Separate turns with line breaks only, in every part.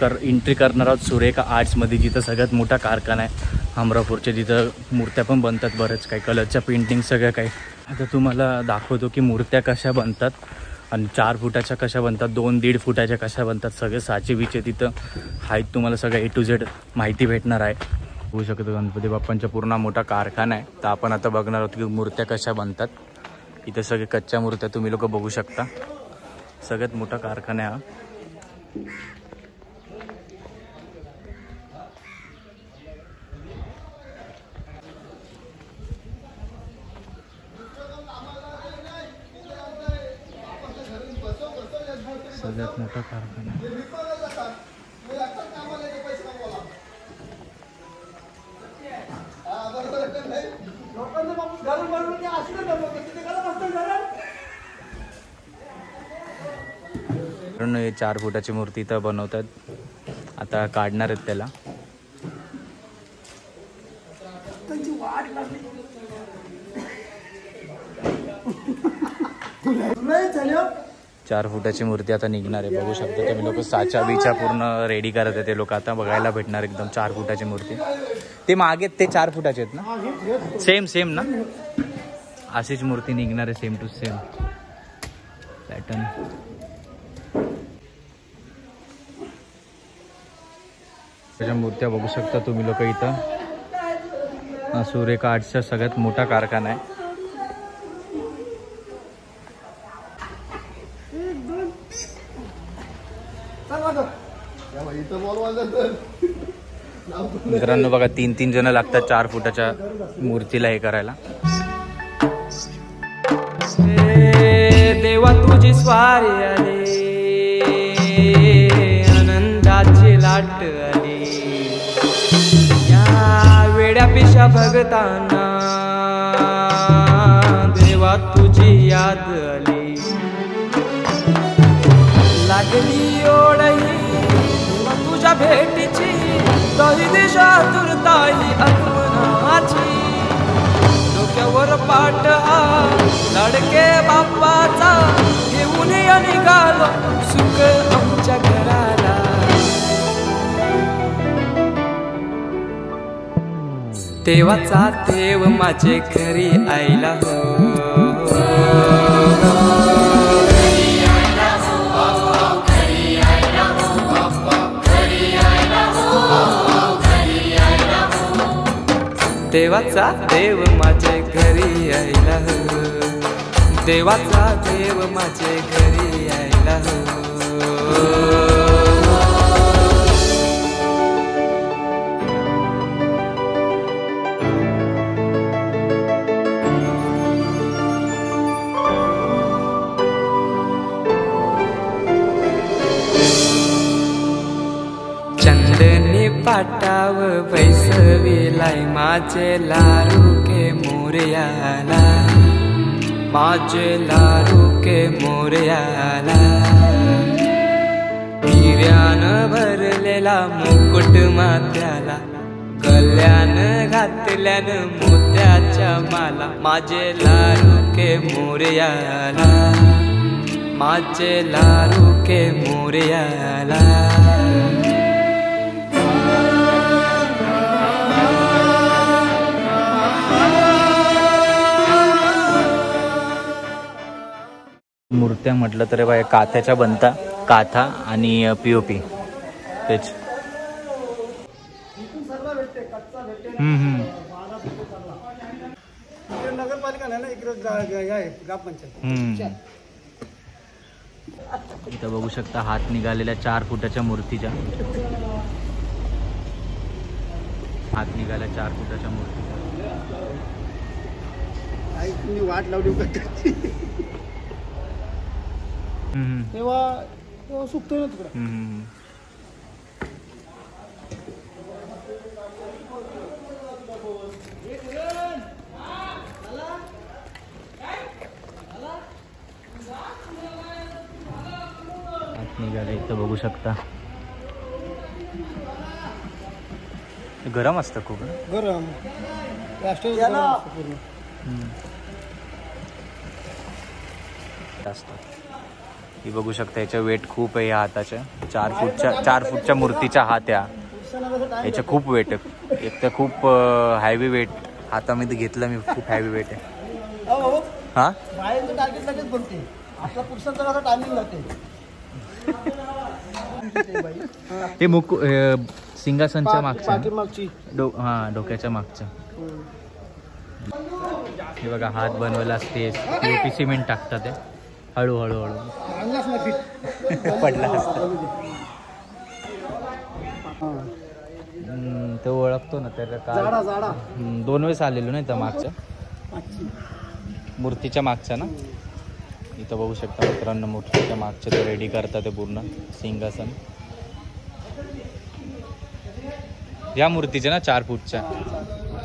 Entry करणार आहोत सुरेखा आर्ट्समध्ये, जिथं सगळ्यात मोठा कारखाना आहे हमरापूरच्या, जिथं मूर्त्या पण बनतात बरेच काही कलरच्या पेंटिंग सगळं काही. आता तुम्हाला दाखवतो की मूर्त्या कशा बनतात आणि 4 फुटाच्या कशा बनतात, 2-1.5 फुटाच्या कशा बनतात, सगळे साचे विचे तिथं आहेत. तुम्हाला सगळं A to Z माहिती भेटणार आहे. होऊ शकतो गणपती बाप्पांचा पूर्ण मोठा कारखाना आहे. तर आपण आता बघणार आहोत की मूर्त्या कशा बनतात. इथे सगळे कच्च्या मूर्त्या तुम्ही लोक बघू शकता. सगळ्यात मोठा कारखाना आहे हा. सगळ्यात मोठा कारखाना. हे 4 फुटाची मूर्ती इथं बनवतात. आता काढणार आहेत त्याला. चार फुटाची मूर्ती आता निघणार आहे. बघू शकता तुम्ही लोक. साचा बिचा पूर्ण रेडी करत आहे ते लोक. आता बघायला भेटणार एकदम 4 फुटाची मूर्ती. ते मागे ते 4 फुटाचे आहेत ना, सेम ना. अशीच मूर्ती निघणार आहे, सेम टू सेम पॅटर्न. त्याच्या मूर्त्या बघू शकता तुम्ही लोक इथं. सुरेखा आर्ट्सचा सगळ्यात मोठा कारखाना आहे. मित्रांनो बघा, 3-3 जण लागतात 4 फुटाच्या मूर्तीला हे करायला.
देवा तुझी स्वारी आली, आनंदाची लाट आली, या वेड्या पिशा भगतांना देवा तुझी याद आली. लागली ओढही तुझ्या भेटीची, दही दिशा तुरताई आगमनाची. डोक्यावर पाट हा लाडके बाप्पाचा, घेऊन निघालो सुख आमच्या घराला. देवाचा देव माझे घरी आईला हो. देवाचा देव माझे घरी आईला हो. देवाचा देव माझे घरी आईला हो. चंदनी पाटाव बैसविलाय माझे लारू के मोरयाला, माझे लारू के मोरयाला. हिऱ्यान भरलेला मुकुट माथ्याला, गल्यान घातल्यान मोत्याच्या माला. माझे लारू के मोरयाला, माझे लारू के मोरयाला.
मूर्त्या म्हटलं तर बाय काथ्याच्या बनता, काथा आणि POP तेच. इथं बघू शकता हात निघालेल्या 4 फुटाच्या मूर्तीच्या. हात निघाल्या 4 फुटाच्या मूर्तीच्या.
वाट लावली तेव्हा सुकतो ना तिकडं.
निघाले इथं बघू शकता. गरम असतं खूप.
गरम
जास्त. ही बघू शकता, याच्या वेट खूप आहे या हाताच्या. 4 फूटच्या मूर्तीच्या हात याच्या खूप वेट आहे. एक तर खूप हॅवी वेट हातामध्ये घेतलं मी, खूप हॅवी वेट आहे. हा
बाहेरचं टार्गेट लगेच बनते, आपला पुरुषांचा कसा टायमिंग लागते.
हे सिंहासनच्या मागच्या
पाठीमागची
डोक्याच्या मागच्या. हे बघा हात बनवायला असते, पीओपी सिमेंट टाकतात ते हळूहळू
आणलाच ना फिट
पडला असतं. तो ओळखतो ना त्याला.
जाडा जाडा
2 वेळेस आलेलो नाही त्या मागच्या मूर्तीच्या मागच्या ना. इथं बघू शकता मित्रांनो, मूर्तीच्या मागच्या ते रेडी करतात ते पूर्ण सिंहासन. या मूर्तीच्या ना 4 फूटच्या,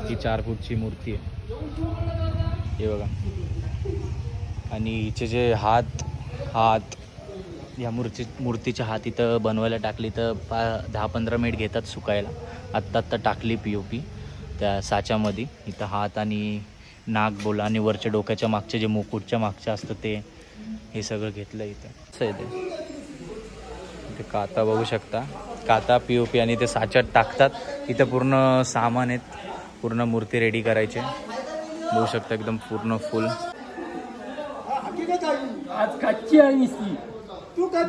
ही 4 फूटची मूर्ती आहे. हे बघा, आणि हिचे जे हात या मूर्तीच्या हात इथं बनवायला टाकली तर 10-15 मिनिट घेतात सुकायला. आत्ता टाकली पीओपी त्या साच्यामध्ये. इथं हात आणि नाक बोला आणि वरच्या डोक्याच्या मागचे जे मुकुटच्या मागचे असतं ते, हे सगळं घेतलं इथं. असं आहे ते काता बघू शकता, काता पीओपी आणि ते साच्यात टाकतात. इथं पूर्ण सामान आहेत, पूर्ण मूर्ती रेडी करायचे. बघू शकता एकदम पूर्ण फुल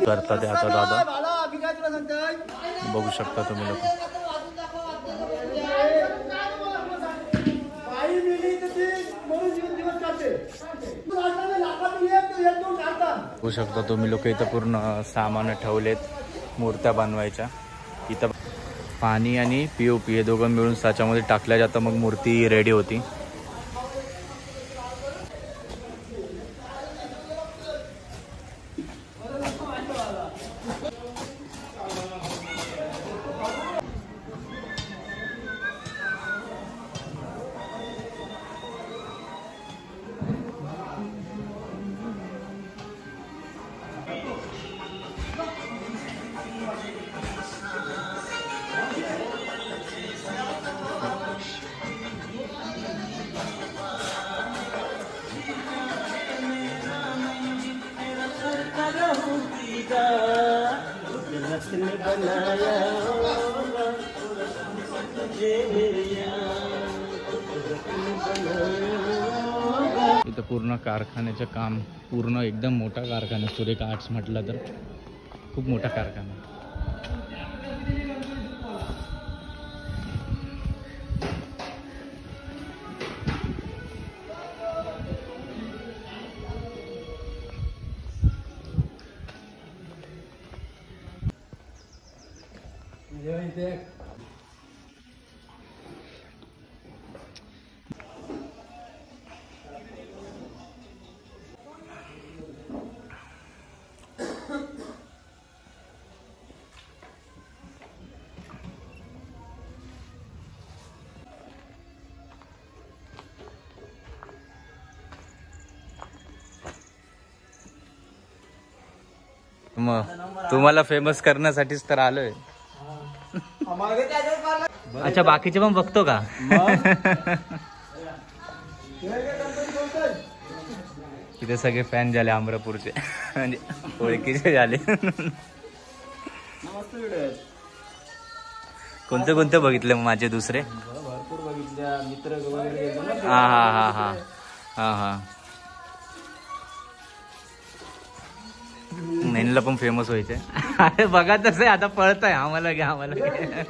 करतात ते आता दादा. बघू शकता तुम्ही लोक. बघू शकता तुम्ही लोक, इथं पूर्ण सामान ठेवलेत मूर्त्या बनवायच्या. इथं पाणी आणि पीओपी हे दोघं मिळून साच्यामध्ये टाकल्या जातं, मग मूर्ती रेडी होती. इथं पूर्ण कारखान्याचं काम, पूर्ण एकदम मोठा कारखाना. सुरेखा आर्ट्स म्हटलं तर खूप मोठा कारखाना. मग तुम्हाला फेमस करण्यासाठीच तर आलोय. अच्छा, बाकीचे पण बघतो का? इथे सगळे फॅन झाले अमरापूरचे, म्हणजे ओळखीचे झाले. कोणते कोणते बघितले माझे दुसरे?
भरपूर बघितल्या, मित्र वगैरे.
हा हा हा हा हा हा. नेनला पण फेमस व्हायचंय. अरे बघा तसं आता पळत आहे, आम्हाला घ्या आम्हाला घ्या.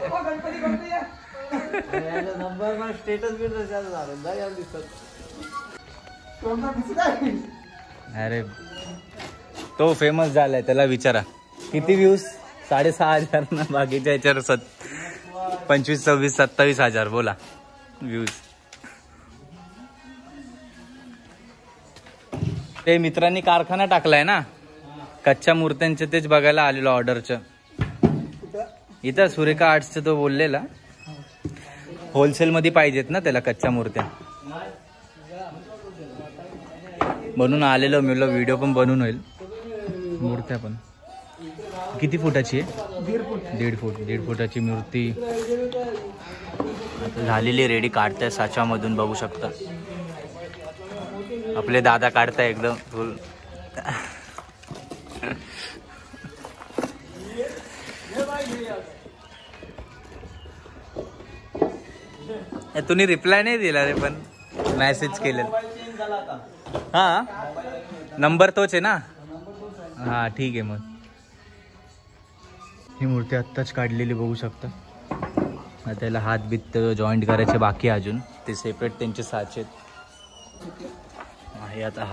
स्टेटस
अरे तो फेमस झालाय, त्याला विचारा किती व्ह्यूज. 6,500 ना, बाकीच्या याच्यावर 25, 26, 27,000 बोला व्ह्यूज. ते मित्रांनी कारखाना टाकलाय ना कच्च्या मूर्त्यांचे, तेच बघायला आलेलो ऑर्डरचं. इथं सुरेखा आर्ट्सचं तो बोललेला होलसेल मध्ये पाहिजेत ना त्याला कच्च्या मूर्त्या, म्हणून आलेलो. मी व्हिडिओ पण बनवून होईल. मूर्त्या पण किती फुटाची आहे? 1.5 फूट. 1.5 फुटाची मूर्ती झालेली रेडी. काढताय साच्यामधून, बघू शकता आपले दादा काढताय एकदम फुल. तुम्ही रिप्लाय नाही दिला रे, पण मेसेज केलेला. हा नंबर तोच आहे ना. हा ठीक आहे. मग ही मूर्ती आत्ताच काढलेली बघू शकता. त्याला हात बीत जॉईंट करायचे बाकी अजून, ते सेपरेट त्यांचे साचे आहे. आता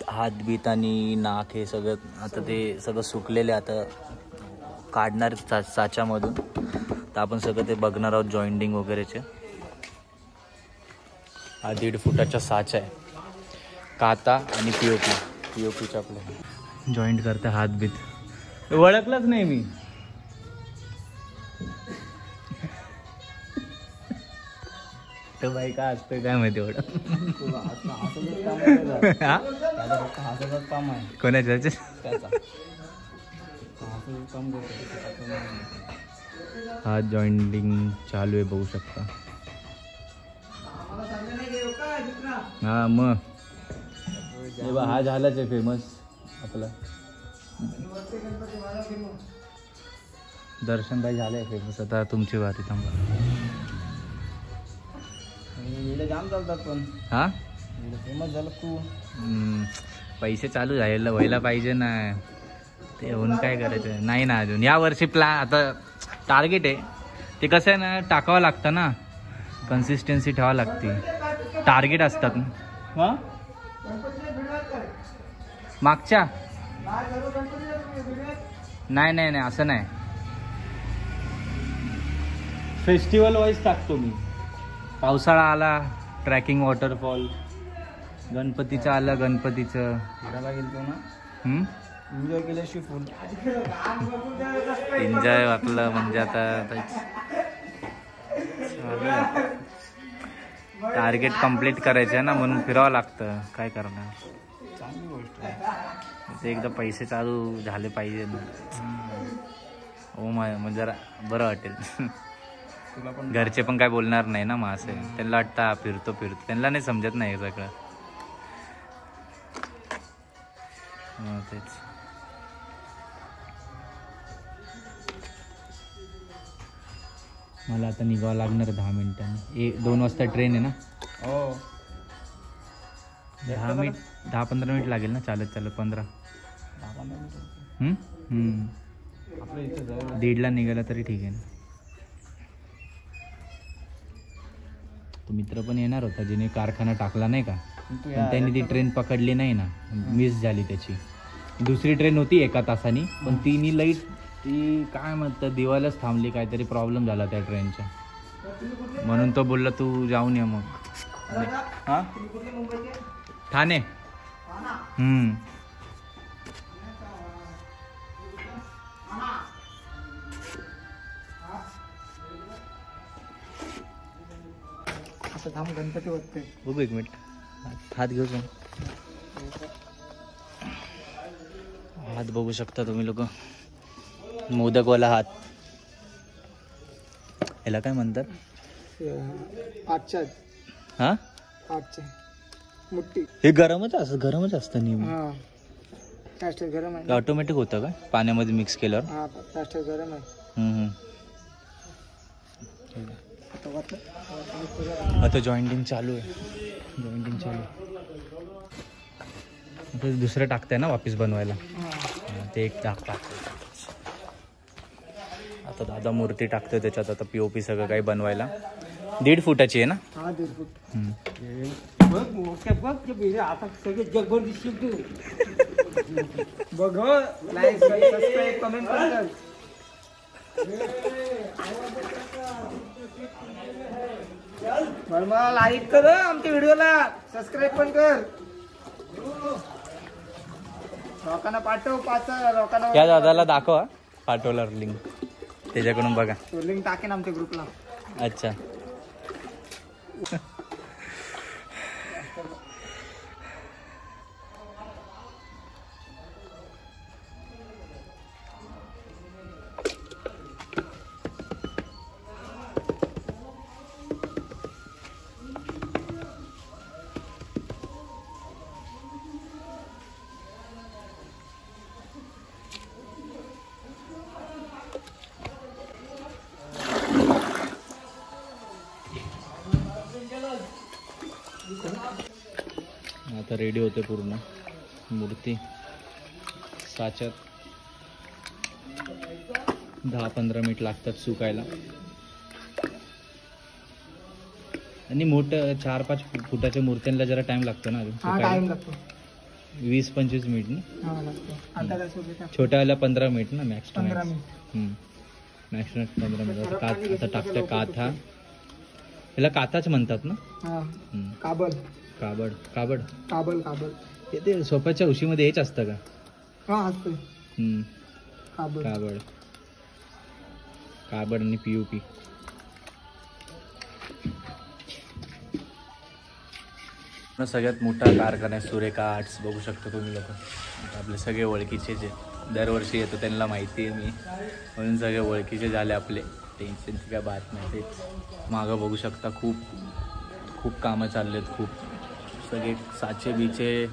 हात बीत आणि नाक हे सगळं आता ते सगळं सुकलेले आता काढणार साच्यामधून. तर आपण सगळं ते बघणार आहोत जॉईंटिंग वगैरेचे. हा 1.5 फुटाचा साच आहे. काता आणि पीओपीच्या आपल्या जॉईंट करते हात बीत. ओळखलंच नाही मी. तर बाई काय असतं काय माहिती एवढं.
काम आहे
कोणाच्या हात जॉईंटिंग चालू आहे बघू शकता. हा मग हा झालाच आहे फेमस आपला. दर्शन भाई झालंय फेमस. आता तुमची वारी. थांबा.
जाम चालतात पण.
हा
फेमस झालं तू.
पैसे चालू झालेलं व्हायला पाहिजे ना. ते होऊन काय करायचं नाही ना अजून. या वर्षी प्लॅन आता टार्गेट आहे. ते कसं आहे ना, टाकावं लागतं ना, कन्सिस्टन्सी ठेवावं लागते. टार्गेट असतात ना. हा मागच्या नाही नाही नाही असं नाही. फेस्टिवल वाईज टाकतो मी. पावसाळा आला ट्रॅकिंग वॉटरफॉल, गणपतीचं आलं गणपतीचं.
फिरायला गेलतो ना, एन्जॉय केल्याशिवाय फुल
एन्जॉय आपलं म्हणजे आता टार्गेट कंप्लीट करायचं आहे ना, म्हणून फिरावं लागतं. काय करणार.
चांगली गोष्ट आहे.
ते एकदा पैसे चालू झाले पाहिजे ना. हो मग जरा बरं वाटेल.
तुला पण
घरचे पण काय बोलणार नाही ना. मग असे त्यांना वाटतं फिरतो. त्यांना नाही समजत नाही सगळं. तेच मला आता निघावं लागणार 10 मिनिटांनी. 2 वाजता ट्रेन आहे ना.
हो
10-15 मिनिट लागेल ना चालत 15.
आपल्या इथे जाऊ.
1:30ला निघाला तरी ठीक आहे ना. तो मित्र पण येणार होता जिने कारखाना टाकला नाही का, पण त्यांनी ती ट्रेन पकडली नाही ना, मिस झाली त्याची. दुसरी ट्रेन होती 1 तासानी, पण ती लाईट ती काय म्हणतात दिवायलाच थांबली. काहीतरी प्रॉब्लेम झाला त्या ट्रेनचा, म्हणून तो बोलला तू जाऊन ये मग. हा ठाणे.
असं थांब, गणपती वाटते.
बघू 1 मिनिट. हात घेऊ जाऊ. हात बघू शकता तुम्ही लोक. मोदकवाला हात. याला काय म्हणतात.
8च्या
हा
8च्या मुट्टी.
हे गरमच असतं नेहमी.
हा प्लास्टर गरम आहे.
ऑटोमॅटिक होतं का पाण्यामध्ये मिक्स केल्यावर.
हा प्लास्टर गरम आहे.
आता जॉईंटिंग चालू आहे. आता दुसरं टाकताय ना वापिस बनवायला. ते एक टाकतो. आता दादा मूर्ती टाकतोय त्याच्यात. आता पीओपी सगळं काही बनवायला. 1.5 फुटाची आहे ना.
हा 1.5 फूट. बघ आता सगळे जगभर दिसतील तू. बघ लाईक सबस्क्राईब कमेंट कर. मला लाईक कर, आमच्या व्हिडिओला सबस्क्राईब पण कर. लोकांना पाठव. 5 लोकांना
या दादाला दाखवा. पाठवला लिंक त्याच्याकडून बघा.
लिंक टाकेन आमच्या ग्रुपला.
अच्छा. आता रेडी होते पूर्ण मूर्ती साच्यात 10-15 मिनिट लागतात सुकायला. आणि मोठं 4-5 फुटाच्या मूर्त्यांना जरा टाइम लागतो ना
टाइम लागतो
20-25 मिनिट ना.
अर्धा तास वगैरे.
छोट्याला 15 मिनिट ना max to
15
max. Max to max 15 minute. आता टाकतं काथा. याला काथाच म्हणतात ना.
काबड
काबड काबड
काबल काबल
ते सोप्याच्या उशीमध्ये हेच असतं का.
हा असतं काबड.
काबड काबड आणि POP. सगळ्यात मोठा कारखाना आहे सुरेखा आर्ट्स. बघू शकता तुम्ही लोक. आपले सगळे ओळखीचे जे दरवर्षी येतो त्यांना माहिती आहे मी, म्हणून सगळे ओळखीचे झाले आपले. टेन्शनची काय बात नाही. तेच मागं बघू शकता खूप खूप कामं चाललेत. खूप सगळे साचे बिचे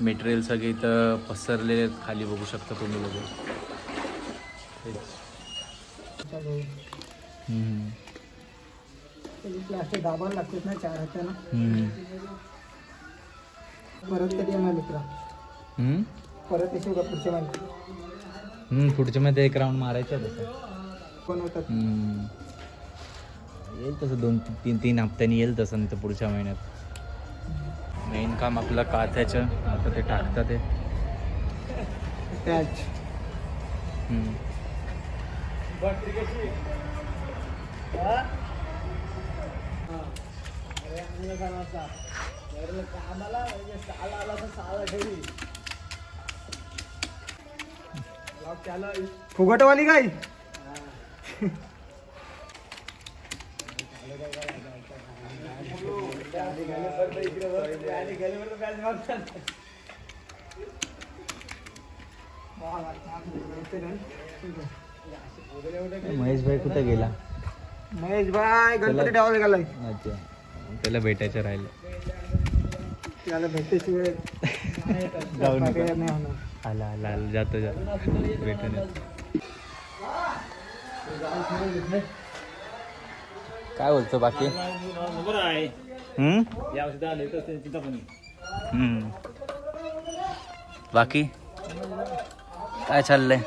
मटेरियल सगळे इथं पसरलेले आहेत खाली. बघू शकता तुम्ही लोक.
प्लास्टिक दाबायला लागतात ना 4 हाताना. परत कधी येणार मित्रा. परत येशील का पुढच्या महिन्यात.
पुढच्या मध्ये 1 राऊंड मारायचा तसं
बनवतात.
येईल तसं 2-3 हप्त्यांनी येईल तसं. नाही तर पुढच्या महिन्यात. मेन काम आपलं काथ्याचं. आता ते टाकतात ते
त्याच फुगटवाली काय.
महेश भाई कुठे गेला.
महेश भाई गणपती ठेवायला गेलाय.
अच्छा त्याला भेटायचं राहिलं.
त्याला भेटायची वेळ
जाऊ नका.
नाही होणार.
आला आला आला जातो जातो भेटून. काय बोलतो बाकी. बाकी काय चाललंय.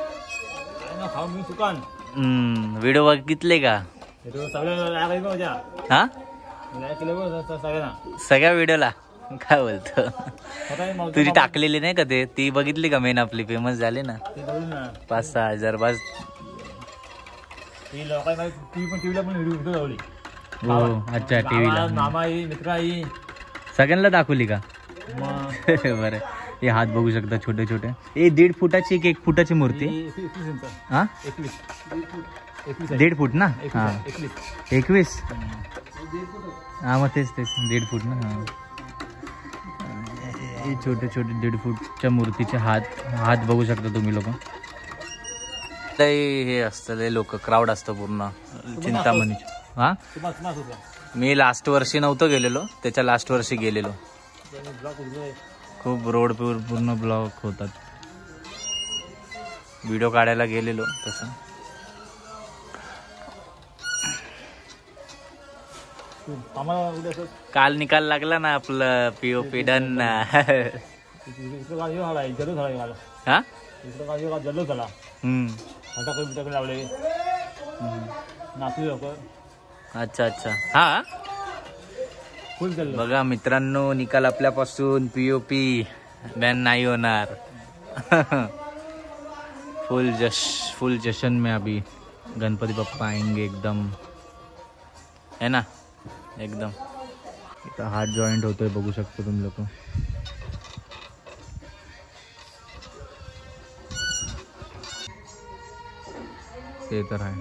व्हिडिओ बघितले का. हा सगळ्या व्हिडिओला. काय बोलतो. तुझी टाकलेली नाही का ते. ती बघितली का. मेन आपली फेमस झाली ना 5-6 हजार. बस अच्छा टीव्हीला सगळ्यांना दाखवली का. बरं. हे हात बघू शकता छोटे छोटे. 1.5 फुटाची 1 फुटाची मूर्ती. हा 1.5 फूट ना. हा 21. हा मग तेच 1.5 फूट ना. हा छोटे छोटे 1.5 फूटच्या मूर्तीचे हात बघू शकता तुम्ही लोक. हे असतं लोक क्राऊड असतं पूर्ण चिंतामणी. हा मी लास्ट वर्षी नव्हतं गेलेलो. त्याच्या लास्ट वर्षी गेलेलो. खूप रोड पूर्ण ब्लॉक होतात. व्हिडिओ काढायला गेलेलो तसं. काल निकाल लागला ना आपलं POP डन. हा अच्छा अच्छा. हा बघा मित्रांनो निकाल आपल्यापासून. POP बॅन नाही होणार. फुल जश्न में अभी गणपती बाप्पा आएंगे एकदम है ना. एकदम इथं हात जॉईंट होतोय बघू शकतो तुम्ही लोक. ते तर आहे.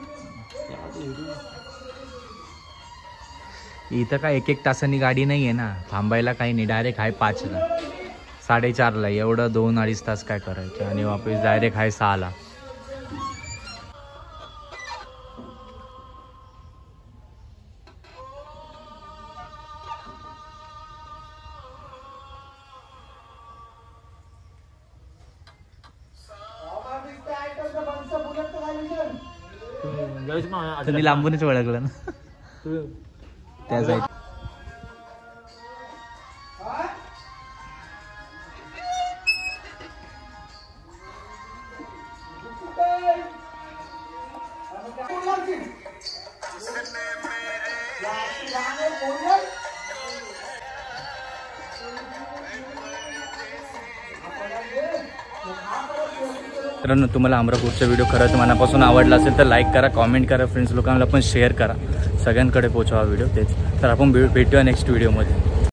इथं काय 1-1 तासांनी गाडी नाही आहे ना. थांबायला काही नाही. डायरेक्ट आहे 5ला 4:30ला. एवढं 2-2.5 तास काय करायचं. आणि वापस डायरेक्ट आहे 6ला. तुम्ही लांबूनच ओळखलं ना त्या साईड. मित्रांनो, तुम्हाला अमरापूरचा व्हिडिओ खरंच मनापासून आवडला असेल तर लाईक करा, कॉमेंट करा, फ्रेंड्स लोकांना पण शेअर करा, सगळ्यांकडे पोहोचवा व्हिडिओ तेच. तर आपण भेटूया नेक्स्ट व्हिडिओमध्ये.